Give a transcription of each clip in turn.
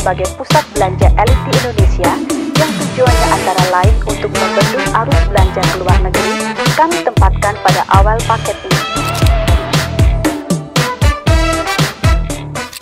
sebagai pusat belanja elit di Indonesia yang tujuannya antara lain untuk membendung arus belanja ke luar negeri, kami tempatkan pada awal paket ini.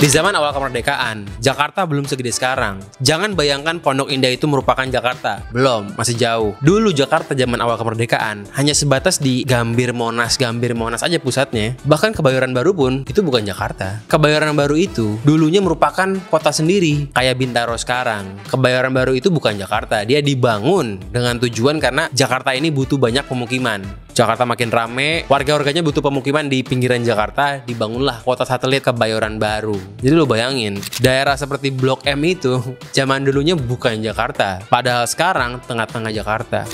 Di zaman awal kemerdekaan, Jakarta belum segede sekarang. Jangan bayangkan Pondok Indah itu merupakan Jakarta. Belum, masih jauh. Dulu Jakarta zaman awal kemerdekaan hanya sebatas di Gambir Monas aja pusatnya. Bahkan Kebayoran Baru pun itu bukan Jakarta. Kebayoran Baru itu dulunya merupakan kota sendiri, kayak Bintaro sekarang. Kebayoran Baru itu bukan Jakarta. Dia dibangun dengan tujuan karena Jakarta ini butuh banyak pemukiman. Jakarta makin rame, warga-warganya butuh pemukiman di pinggiran Jakarta, dibangunlah kota satelit Kebayoran Baru. Jadi lo bayangin, daerah seperti Blok M itu zaman dulunya bukan Jakarta, padahal sekarang tengah-tengah Jakarta.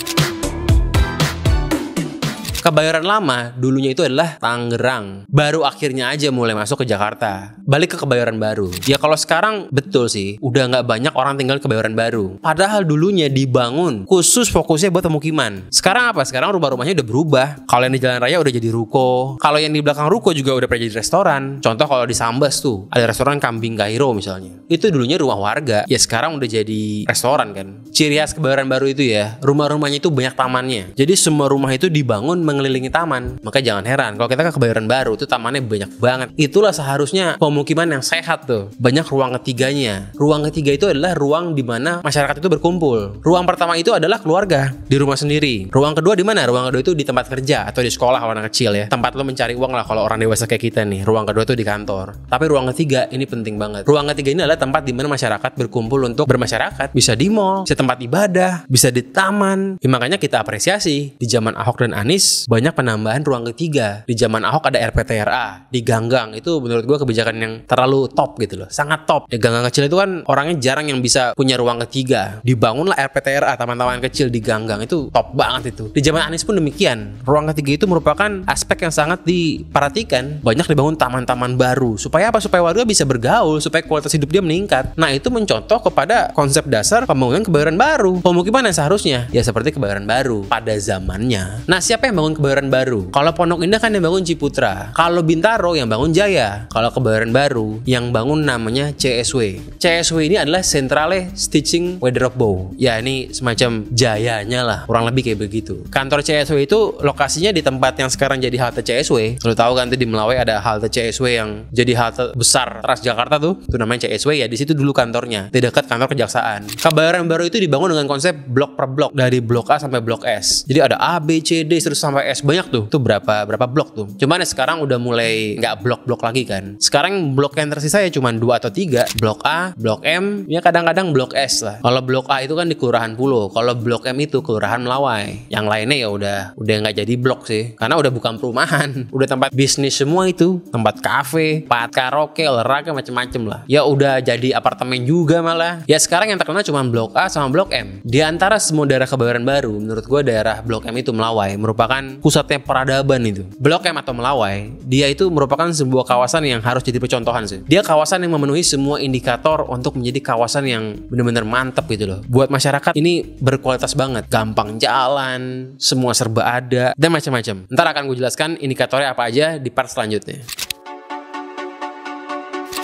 Kebayoran Lama dulunya itu adalah Tangerang. Baru akhirnya aja mulai masuk ke Jakarta. Balik ke Kebayoran Baru. Ya kalau sekarang betul sih, udah nggak banyak orang tinggal di Kebayoran Baru. Padahal dulunya dibangun khusus fokusnya buat pemukiman. Sekarang apa? Sekarang rumah-rumahnya udah berubah. Kalau yang di Jalan Raya udah jadi ruko. Kalau yang di belakang ruko juga udah pernah jadi restoran. Contoh kalau di Sambas tuh, ada restoran Kambing Kairo misalnya. Itu dulunya rumah warga. Ya sekarang udah jadi restoran kan. Ciri khas Kebayoran Baru itu ya, rumah-rumahnya itu banyak tamannya. Jadi semua rumah itu dibangun mengelilingi taman. Maka jangan heran kalau kita ke Kebayoran Baru itu tamannya banyak banget. Itulah seharusnya pemukiman yang sehat tuh. Banyak ruang ketiganya. Ruang ketiga itu adalah ruang di mana masyarakat itu berkumpul. Ruang pertama itu adalah keluarga di rumah sendiri. Ruang kedua di mana? Ruang kedua itu di tempat kerja atau di sekolah kalau anak kecil ya. Tempat lo mencari uang lah kalau orang dewasa kayak kita nih. Ruang kedua itu di kantor. Tapi ruang ketiga ini penting banget. Ruang ketiga ini adalah tempat di mana masyarakat berkumpul untuk bermasyarakat. Bisa di mall, bisa tempat ibadah, bisa di taman. Ya, makanya kita apresiasi di zaman Ahok dan Anies banyak penambahan ruang ketiga. Di zaman Ahok ada RPTRA di Ganggang. Itu menurut gue kebijakan yang terlalu top gitu loh. Sangat top. Ya, Ganggang kecil itu kan orangnya jarang yang bisa punya ruang ketiga. Dibangunlah RPTRA, taman-taman kecil di Ganggang. Itu top banget itu. Di zaman Anies pun demikian. Ruang ketiga itu merupakan aspek yang sangat diperhatikan. Banyak dibangun taman-taman baru. Supaya apa? Supaya warga bisa bergaul, supaya kualitas hidup dia meningkat. Nah, itu mencontoh kepada konsep dasar pembangunan Kebayoran Baru. Pemukiman yang seharusnya ya seperti Kebayoran Baru pada zamannya. Nah, siapa yang bangun Kebayoran Baru? Kalau Pondok Indah kan yang bangun Ciputra. Kalau Bintaro yang bangun Jaya. Kalau Kebayoran Baru yang bangun namanya CSW. CSW ini adalah Centrale Stitching Wardrobe. Ya, ini semacam Jayanya lah. Kurang lebih kayak begitu. Kantor CSW itu lokasinya di tempat yang sekarang jadi halte CSW. Lo tahu kan tuh di Melawai ada halte CSW yang jadi halte besar Transjakarta tuh. Itu namanya CSW ya. Di situ dulu kantornya. Di dekat kantor kejaksaan. Kebayoran Baru itu dibangun dengan konsep blok per blok. Dari blok A sampai blok S. Jadi ada A, B, C, D terus sampai S. Banyak tuh. Itu berapa blok tuh. Cuman ya sekarang udah mulai nggak blok-blok lagi kan. Sekarang blok yang tersisa ya cuma 2 atau 3. Blok A, blok M, ya kadang-kadang blok S lah. Kalau blok A itu kan di Kelurahan Pulo. Kalau blok M itu Kelurahan Melawai. Yang lainnya ya udah nggak jadi blok sih. Karena udah bukan perumahan. Udah tempat bisnis semua itu. Tempat kafe, tempat karaoke, olahraga macem-macem lah. Ya udah jadi apartemen juga malah. Ya sekarang yang terkenal cuma blok A sama blok M. Di antara semua daerah Kebayoran Baru, menurut gue daerah blok M itu Melawai merupakan pusatnya peradaban itu. Blok M atau Melawai, dia itu merupakan sebuah kawasan yang harus jadi percontohan sih. Dia kawasan yang memenuhi semua indikator untuk menjadi kawasan yang benar-benar mantep gitu loh. Buat masyarakat ini berkualitas banget. Gampang jalan, semua serba ada, dan macam-macam. Ntar akan gue jelaskan indikatornya apa aja di part selanjutnya.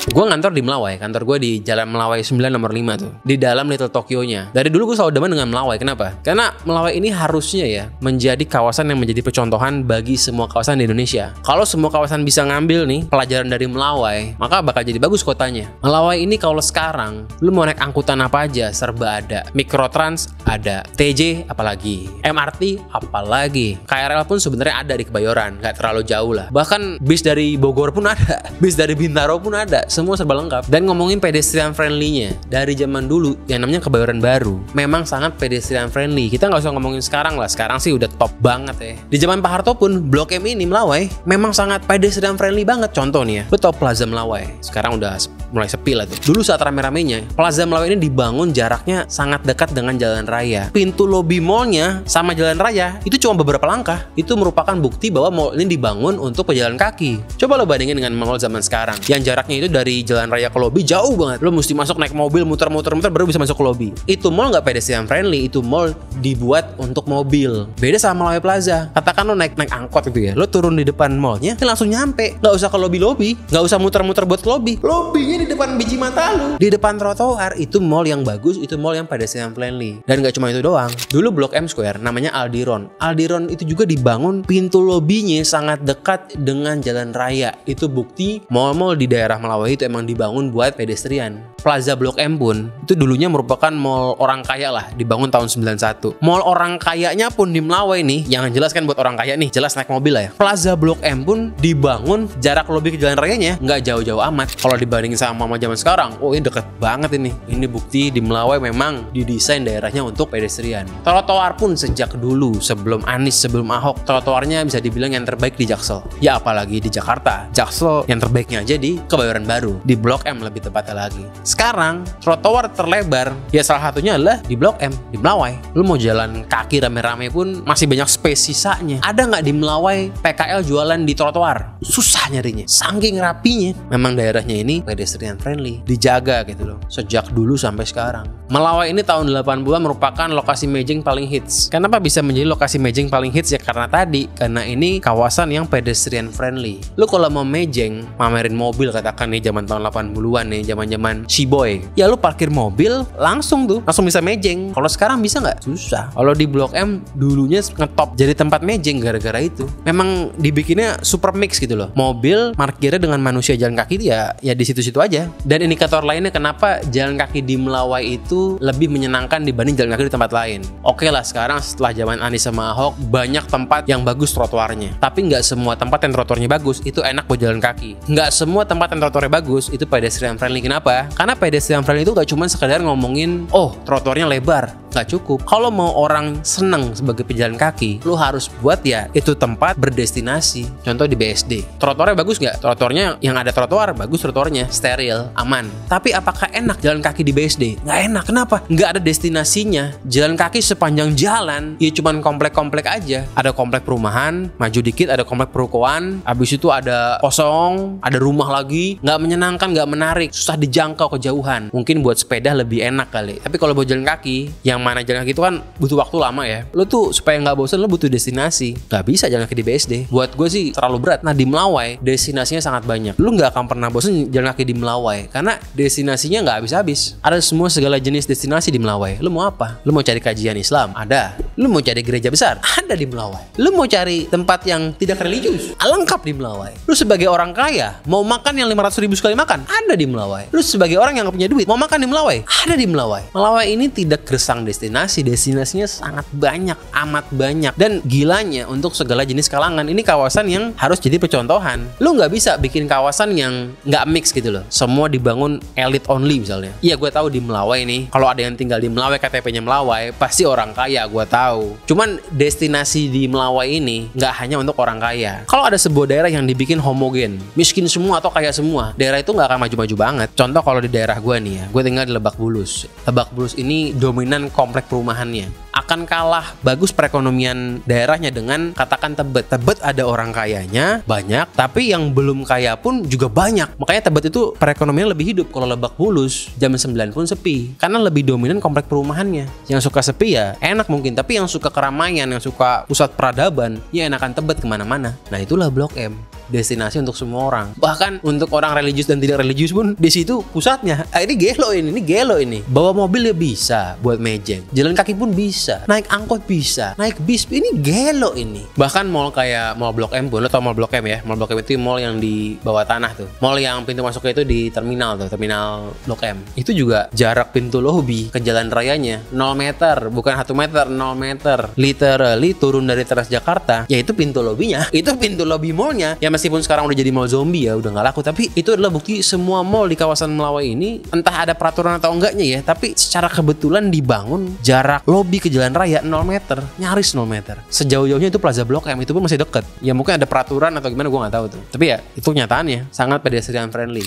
Gue ngantor di Melawai, kantor gue di Jalan Melawai 9 nomor 5 tuh, di dalam Little Tokyo-nya. Dari dulu gue selalu demen dengan Melawai. Kenapa? Karena Melawai ini harusnya ya menjadi kawasan yang menjadi percontohan bagi semua kawasan di Indonesia. Kalau semua kawasan bisa ngambil nih pelajaran dari Melawai, maka bakal jadi bagus kotanya. Melawai ini kalau sekarang lu mau naik angkutan apa aja serba ada. Mikrotrans ada, TJ apalagi, MRT apalagi, KRL pun sebenarnya ada di Kebayoran, nggak terlalu jauh lah. Bahkan bis dari Bogor pun ada, bis dari Bintaro pun ada. Semua serba lengkap. Dan ngomongin pedestrian friendly-nya, dari zaman dulu yang namanya Kebayoran Baru memang sangat pedestrian friendly. Kita nggak usah ngomongin sekarang lah. Sekarang sih udah top banget ya. Di zaman Pak Harto pun Blok M ini Melawai memang sangat pedestrian friendly banget. Contoh nih ya, lu tau Plaza Melawai. Sekarang udah mulai sepi lah tuh. Dulu saat rame-ramenya, Plaza Melawai ini dibangun jaraknya sangat dekat dengan jalan raya. Pintu lobi mallnya sama jalan raya itu cuma beberapa langkah. Itu merupakan bukti bahwa mall ini dibangun untuk pejalan kaki. Coba lo bandingin dengan mall zaman sekarang yang jaraknya itu dari jalan raya ke lobi jauh banget. Lo mesti masuk naik mobil muter-muter baru bisa masuk ke lobi. Itu mall nggak pedestrian friendly. Itu mall dibuat untuk mobil. Beda sama Melawai Plaza. Katakan lo naik angkot gitu ya. Lo turun di depan mallnya langsung nyampe. Nggak usah ke lobi-lobi. Nggak usah muter-muter buat ke lobi. Lobinya di depan biji mata lu. Di depan trotoar itu mall yang bagus, itu mall yang pedestrian friendly. Dan gak cuma itu doang. Dulu Blok M Square namanya Aldiron. Aldiron itu juga dibangun pintu lobinya sangat dekat dengan jalan raya. Itu bukti mall-mall di daerah Melawai itu emang dibangun buat pedestrian. Plaza Blok M pun itu dulunya merupakan mall orang kaya lah, dibangun tahun 91. Mall orang kayanya pun di Melawai nih, yang jelas kan buat orang kaya nih, jelas naik mobil lah ya. Plaza Blok M pun dibangun jarak lebih ke jalan rayanya nggak jauh-jauh amat. Kalau dibandingin sama zaman sekarang, oh ini deket banget ini. Ini bukti di Melawai memang didesain daerahnya untuk pedestrian. Trotoar pun sejak dulu, sebelum Anies, sebelum Ahok, trotoarnya bisa dibilang yang terbaik di Jaksel. Ya apalagi di Jakarta. Jaksel yang terbaiknya aja di Kebayoran Baru, di Blok M lebih tepatnya lagi. Sekarang trotoar terlebar ya salah satunya adalah di Blok M di Melawai. Lu mau jalan kaki rame-rame pun masih banyak space sisanya. Ada nggak di Melawai PKL jualan di trotoar? Susah nyarinya, saking rapinya. Memang daerahnya ini pedestrian friendly, dijaga gitu loh sejak dulu sampai sekarang. Melawai ini tahun 80-an merupakan lokasi mejeng paling hits. Kenapa bisa menjadi lokasi mejeng paling hits? Ya karena ini kawasan yang pedestrian friendly. Lu kalau mau mejeng, pamerin mobil katakan nih zaman tahun 80-an nih, zaman-zaman Boy, ya lu parkir mobil langsung bisa mejeng. Kalau sekarang bisa nggak? Susah. Kalau di Blok M dulunya ngetop jadi tempat mejeng gara-gara itu. Memang dibikinnya super mix gitu loh. Mobil parkirnya dengan manusia jalan kaki ya di situ-situ aja. Dan indikator lainnya kenapa jalan kaki di Melawai itu lebih menyenangkan dibanding jalan kaki di tempat lain. Oke lah, sekarang setelah zaman Anies sama Ahok banyak tempat yang bagus trotoarnya. Tapi nggak semua tempat yang trotoarnya bagus itu enak buat jalan kaki. Nggak semua tempat yang trotoarnya bagus itu pedestrian friendly. Kenapa? Karena pedestrian friendly itu gak cuma sekedar ngomongin trotoarnya lebar, gak cukup. Kalau mau orang seneng sebagai pejalan kaki, lu harus buat ya itu tempat berdestinasi. Contoh di BSD, trotoarnya bagus gak? Trotoarnya yang ada trotoar bagus, trotoarnya steril, aman. Tapi apakah enak jalan kaki di BSD? Gak enak. Kenapa? Gak ada destinasinya. Jalan kaki sepanjang jalan ya cuman komplek-komplek aja. Ada komplek perumahan, maju dikit ada komplek perukoan, habis itu ada kosong, ada rumah lagi. Gak menyenangkan, gak menarik, susah dijangkau kejauhan. Mungkin buat sepeda lebih enak kali. Tapi kalau buat jalan kaki, yang mana jalan kaki itu kan butuh waktu lama ya. Lu tuh supaya nggak bosan, lu butuh destinasi. Gak bisa jalan kaki di BSD. Buat gue sih terlalu berat. Nah di Melawai destinasinya sangat banyak. Lu nggak akan pernah bosan jalan kaki di Melawai karena destinasinya nggak habis-habis. Ada semua segala jenis destinasi di Melawai. Lu mau apa? Lu mau cari kajian Islam? Ada. Lu mau cari gereja besar? Ada di Melawai. Lu mau cari tempat yang tidak religius? Lengkap di Melawai. Lu sebagai orang kaya mau makan yang 500.000 sekali makan? Ada di Melawai. Lu sebagai orang yang gak punya duit mau makan di Melawai? Ada di Melawai. Melawai ini tidak gersang destinasinya sangat banyak, amat banyak. Dan gilanya untuk segala jenis kalangan, ini kawasan yang harus jadi percontohan. Lu nggak bisa bikin kawasan yang nggak mix gitu loh. Semua dibangun elite only misalnya. Iya gue tahu di Melawai nih, kalau ada yang tinggal di Melawai KTP-nya Melawai pasti orang kaya, gue tahu. Cuman destinasi di Melawai ini nggak hanya untuk orang kaya. Kalau ada sebuah daerah yang dibikin homogen, miskin semua atau kaya semua, daerah itu nggak akan maju-maju banget. Contoh kalau di daerah gue nih ya, gue tinggal di Lebak Bulus. Lebak Bulus ini dominan komplek perumahannya. Akan kalah bagus perekonomian daerahnya dengan katakan Tebet. Tebet ada orang kayanya banyak, tapi yang belum kaya pun juga banyak. Makanya Tebet itu perekonomian lebih hidup. Kalau Lebak Bulus jam 9 pun sepi, karena lebih dominan komplek perumahannya. Yang suka sepi ya enak mungkin, tapi yang suka keramaian, yang suka pusat peradaban, ya enakan Tebet kemana-mana. Nah itulah Blok M, destinasi untuk semua orang. Bahkan untuk orang religius dan tidak religius pun di situ pusatnya. Ini gelo ini. Bawa mobil ya bisa buat mejeng. Jalan kaki pun bisa. Naik angkot bisa. Naik bis ini gelo ini. Bahkan mall kayak mall Blok M pun, lo tau mall Blok M ya? Mall Blok M itu mall yang di bawah tanah tuh. Mall yang pintu masuknya itu di terminal tuh, terminal Blok M. Itu juga jarak pintu lobby ke jalan rayanya 0 meter, bukan 1 meter, 0 meter. Literally turun dari Transjakarta, yaitu pintu lobbynya. Itu pintu lobby mallnya. Ya meskipun sekarang udah jadi mall zombie ya, udah nggak laku, tapi itu adalah bukti semua mall di kawasan Melawai ini entah ada peraturan atau enggaknya ya, tapi secara kebetulan dibangun jarak lobby ke jalan raya 0 meter, nyaris 0 meter. Sejauh-jauhnya itu Plaza Blok M, itu pun masih deket. Ya mungkin ada peraturan atau gimana gue nggak tahu tuh. Tapi ya itu nyataannya sangat pedestrian friendly.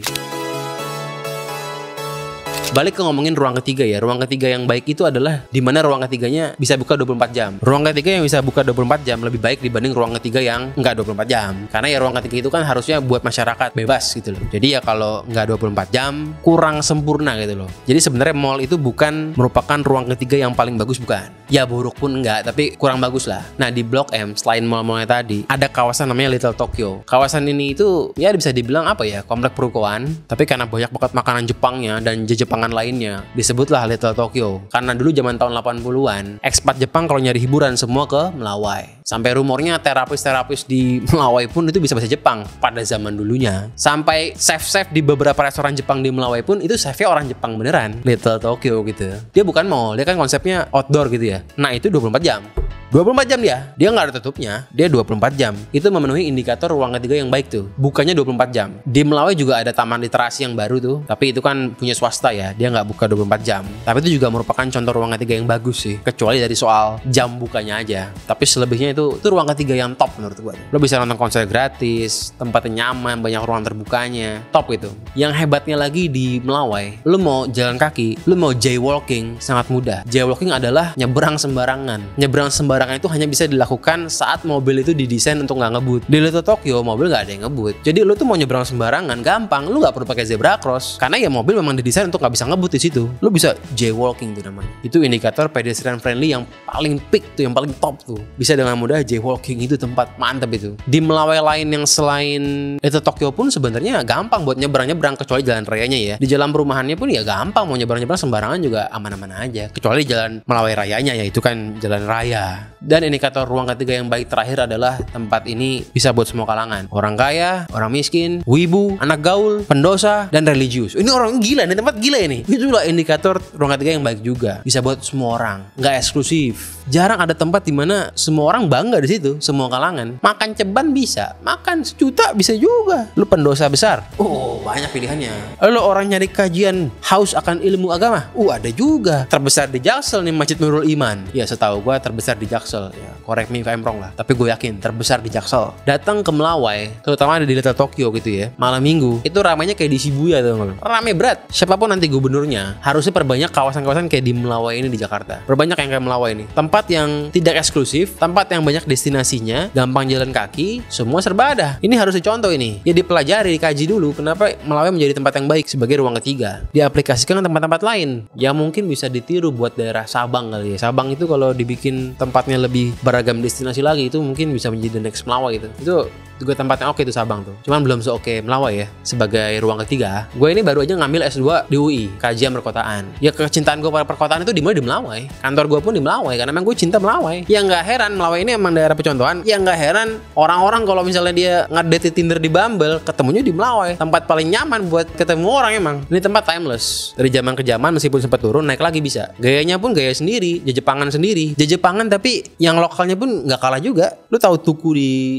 Balik ke ngomongin ruang ketiga ya. Ruang ketiga yang baik itu adalah dimana ruang ketiganya bisa buka 24 jam. Ruang ketiga yang bisa buka 24 jam lebih baik dibanding ruang ketiga yang enggak 24 jam. Karena ya ruang ketiga itu kan harusnya buat masyarakat bebas gitu loh. Jadi ya kalau enggak 24 jam kurang sempurna gitu loh. Jadi sebenarnya mall itu bukan merupakan ruang ketiga yang paling bagus, bukan. Ya buruk pun enggak, tapi kurang bagus lah. Nah di Blok M selain mall-mallnya tadi ada kawasan namanya Little Tokyo. Kawasan ini itu ya bisa dibilang apa ya, komplek perukoan, tapi karena banyak banget makanan Jepangnya dan Jepangan lainnya disebutlah Little Tokyo. Karena dulu zaman tahun 80-an ekspat Jepang kalau nyari hiburan semua ke Melawai. Sampai rumornya terapis-terapis di Melawai pun itu bisa bahasa Jepang pada zaman dulunya. Sampai chef-chef di beberapa restoran Jepang di Melawai pun itu chefnya orang Jepang beneran. Little Tokyo gitu. Dia bukan mall, dia kan konsepnya outdoor gitu ya. Nah itu 24 jam. 24 jam dia nggak ada tutupnya, dia 24 jam. Itu memenuhi indikator ruang ketiga yang baik tuh. Bukannya 24 jam. Di Melawai juga ada taman literasi yang baru tuh, tapi itu kan punya swasta ya, dia nggak buka 24 jam. Tapi itu juga merupakan contoh ruang ketiga yang bagus sih, kecuali dari soal jam bukanya aja. Tapi selebihnya itu ruang ketiga yang top menurut gua. Lo bisa nonton konser gratis, tempatnya nyaman, banyak ruang terbukanya, top itu. Yang hebatnya lagi di Melawai, lo mau jalan kaki, lo mau jaywalking sangat mudah. Jaywalking adalah nyebrang sembarangan. Nyebrang sembarangan itu hanya bisa dilakukan saat mobil itu didesain untuk nggak ngebut. Di Little Tokyo mobil nggak ada yang ngebut. Jadi lo tuh mau nyebrang sembarangan gampang. Lo nggak perlu pakai zebra cross karena ya mobil memang didesain untuk nggak bisa ngebut di situ. Lo bisa jaywalking tuh namanya. Itu indikator pedestrian friendly yang paling peak tuh, yang paling top tuh. Bisa dengan mudah jaywalking, itu tempat mantap itu. Di Melawai lain yang selain Little Tokyo pun sebenarnya gampang buat nyebrang kecuali jalan rayanya ya. Di jalan perumahannya pun ya gampang, mau nyebrang sembarangan juga aman-aman aja. Kecuali jalan Melawai rayanya ya, itu kan jalan raya. Dan indikator ruang ketiga yang baik terakhir adalah tempat ini bisa buat semua kalangan. Orang kaya, orang miskin, wibu, anak gaul, pendosa, dan religius. Ini orang gila, ini tempat gila ini. Itulah indikator ruang ketiga yang baik juga. Bisa buat semua orang, nggak eksklusif. Jarang ada tempat di mana semua orang bangga di situ, semua kalangan. Makan ceban bisa, makan sejuta bisa juga. Lu pendosa besar, oh banyak pilihannya. Lu orang nyari kajian haus akan ilmu agama, ada juga. Terbesar di Jaksel nih Masjid Nurul Iman. Ya setahu gua terbesar di Jaksel. Ya, correct me if I'm wrong lah. Tapi gue yakin terbesar di Jaksel. Datang ke Melawai, terutama di Little Tokyo gitu ya, malam minggu, itu ramainya kayak di Shibuya tuh. Rame berat. Siapapun nanti gubernurnya, harusnya perbanyak kawasan-kawasan kayak di Melawai ini di Jakarta. Perbanyak yang kayak Melawai ini. Tempat yang tidak eksklusif, tempat yang banyak destinasinya, gampang jalan kaki, semua serba ada. Ini harus dicontoh ini. Ya dipelajari, dikaji dulu kenapa Melawai menjadi tempat yang baik sebagai ruang ketiga. Diaplikasikan ke tempat-tempat lain yang mungkin bisa ditiru buat daerah Sabang kali ya. Sabang itu kalau dibikin tempatnya lebih beragam destinasi lagi, itu mungkin bisa menjadi the next Melawai gitu. Itu juga tempatnya oke tuh Sabang tuh. Cuman belum se-oke Melawai ya sebagai ruang ketiga. Gue ini baru aja ngambil S2 di UI, kajian perkotaan. Ya kecintaan gue pada perkotaan itu dimulai di Melawai. Kantor gue pun di Melawai karena memang gue cinta Melawai. Ya nggak heran Melawai ini emang daerah percontohan. Ya nggak heran orang-orang kalau misalnya dia ngedate Tinder di Bumble, ketemunya di Melawai. Tempat paling nyaman buat ketemu orang emang. Ini tempat timeless. Dari zaman ke zaman meskipun sempat turun, naik lagi bisa. Gayanya pun gaya sendiri, Jepangan sendiri. Jepangan tapi yang lokalnya pun nggak kalah juga. Lu tahu tuku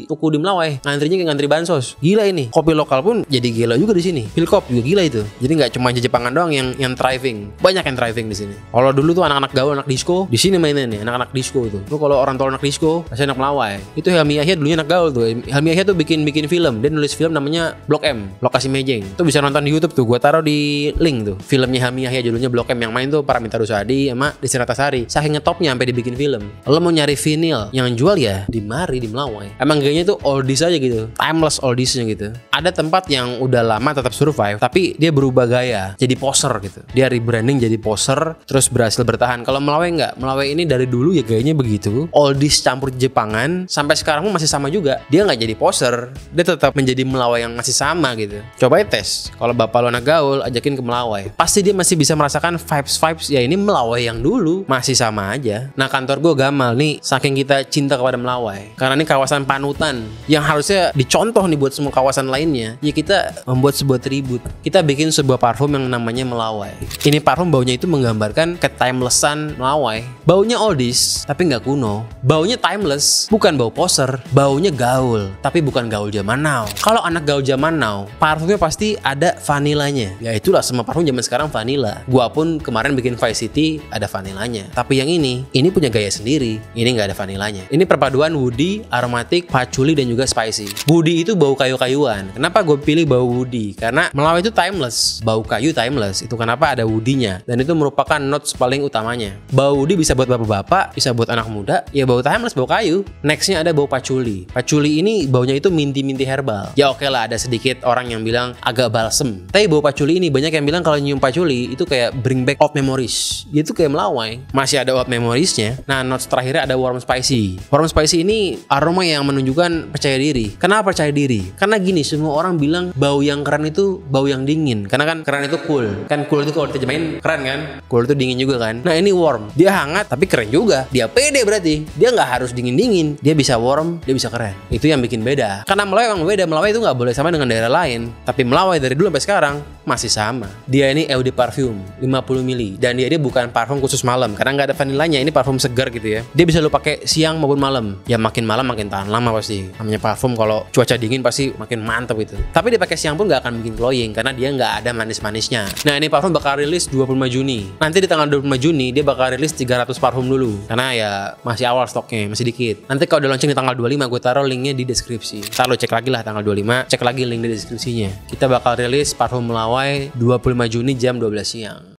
di Melawai, ngantrinya kayak ngantri bansos. Gila ini. Kopi lokal pun jadi gila juga di sini. Pilkop juga gila itu. Jadi nggak cuma Jepangan doang yang thriving. Banyak yang thriving di sini. Kalau dulu tuh anak-anak gaul, anak disco, di sini mainnya nih, anak-anak disco itu. Lu kalau orang tua anak disco, pasti anak Melawai. Itu Helmi Yahya dulunya anak gaul tuh. Helmi Yahya tuh bikin film. Dia nulis film namanya Blok M, Lokasi Mejeng. Tuh bisa nonton di YouTube tuh. Gua taruh di link tuh. Filmnya Helmi Yahya judulnya Blok M, yang main tuh Paramitha Rusady sama Desi Ratnasari. Saking ngetopnya sampai dibikin film. Lo mau nyari vinil yang jual ya di mari di Melawai. Emang gayanya tuh oldies aja gitu, timeless oldiesnya gitu. Ada tempat yang udah lama tetap survive, tapi dia berubah gaya, jadi poser gitu. Dia rebranding jadi poser, terus berhasil bertahan. Kalau Melawai enggak, Melawai ini dari dulu ya gayanya begitu, oldies campur Jepangan, sampai sekarang pun masih sama juga. Dia nggak jadi poser, dia tetap menjadi Melawai yang masih sama gitu. Coba tes, kalau bapak lo anak gaul, ajakin ke Melawai, pasti dia masih bisa merasakan vibes ya ini Melawai yang dulu, masih sama aja. Nah kantor gue Gamal nih, saking kita cinta kepada Melawai, karena ini kawasan panutan yang harusnya dicontoh nih buat semua kawasan lainnya, ya kita membuat sebuah tribut. Kita bikin sebuah parfum yang namanya Melawai. Ini parfum baunya itu menggambarkan ketimelessan Melawai. Baunya oldies tapi nggak kuno. Baunya timeless, bukan bau poser. Baunya gaul, tapi bukan gaul zaman now. Kalau anak gaul zaman now, parfumnya pasti ada vanilanya. Ya itulah semua parfum zaman sekarang vanilla. Gua pun kemarin bikin Vice City ada vanilanya. Tapi yang ini punya gaya sendiri. Ini nggak ada vanilanya. Ini perpaduan woody, aromatik, patchouli dan juga spicy. spicy. Woody itu bau kayu-kayuan. Kenapa gue pilih bau woody? Karena Melawai itu timeless, bau kayu timeless. Itu kenapa ada woody-nya. Dan itu merupakan notes paling utamanya. Bau woody bisa buat bapak-bapak, bisa buat anak muda. Ya bau timeless, bau kayu. Nextnya ada bau patchouli. Patchouli ini baunya itu minty-minty herbal. Ya oke lah, ada sedikit orang yang bilang agak balsem. Tapi bau patchouli ini banyak yang bilang kalau nyium patchouli itu kayak bring back old memories. Dia itu kayak Melawai. Masih ada old memoriesnya. Nah, notes terakhirnya ada warm spicy. Warm spicy ini aroma yang menunjukkan percaya diri. Kenapa percaya diri? Karena gini, semua orang bilang bau yang keren itu bau yang dingin. Karena kan keren itu cool. Kan cool itu kalau diterjemahin keren kan? Cool itu dingin juga kan? Nah ini warm. Dia hangat tapi keren juga. Dia pede berarti. Dia nggak harus dingin-dingin. Dia bisa warm, dia bisa keren. Itu yang bikin beda. Karena Melawai emang beda. Melawai itu nggak boleh sama dengan daerah lain. Tapi Melawai dari dulu sampai sekarang masih sama. Dia ini eau de parfum 50 ml. Dan dia ini bukan parfum khusus malam. Karena nggak ada vanilanya. Ini parfum segar gitu ya. Dia bisa lo pakai siang maupun malam. Ya makin malam makin tahan lama pasti. Namanya parfum kalau cuaca dingin pasti makin mantap itu. Tapi dipakai siang pun gak akan bikin glowing karena dia nggak ada manis-manisnya. Nah ini parfum bakal rilis 25 Juni. Nanti di tanggal 25 Juni dia bakal rilis 300 parfum dulu. Karena ya masih awal stoknya, masih dikit. Nanti kalau udah launching di tanggal 25 gue taruh linknya di deskripsi. Ntar lo cek lagi lah tanggal 25, cek lagi link di deskripsinya. Kita bakal rilis parfum Melawai 25 Juni jam 12 siang.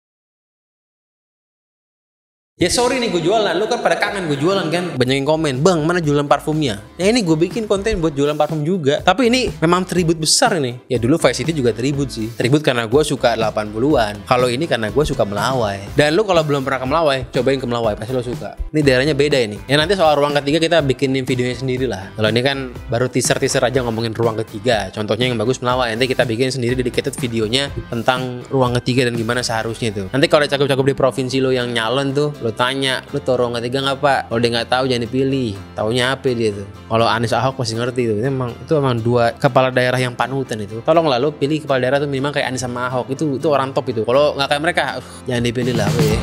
Ya sorry nih gue jualan, lu kan pada kangen gue jualan kan. Banyak yang komen, bang mana jualan parfumnya. Ya ini gue bikin konten buat jualan parfum juga. Tapi ini memang tribute besar ini. Ya dulu Vice City juga tribute sih. Tribute karena gue suka 80-an. Kalau ini karena gue suka Melawai. Dan lu kalau belum pernah ke Melawai, cobain ke Melawai, pasti lo suka. Ini daerahnya beda ini. Ya nanti soal ruang ketiga kita bikinin videonya sendiri lah. Kalau ini kan baru teaser-teaser aja ngomongin ruang ketiga. Contohnya yang bagus Melawai. Nanti kita bikin sendiri dedicated videonya tentang ruang ketiga dan gimana seharusnya itu. Nanti kalau ada cakep-cakep di provinsi lo yang nyalon tuh, lo tanya, lu tau ruang ketiga nggak pak? Kalau dia nggak tahu jangan dipilih. Taunya apa dia tuh? Kalau Anies Ahok pasti ngerti tuh. Itu emang dua kepala daerah yang panutan itu. Tolonglah lu pilih kepala daerah tuh minimal kayak Anies sama Ahok. Itu orang top itu. Kalau nggak kayak mereka, jangan dipilih lah, ya.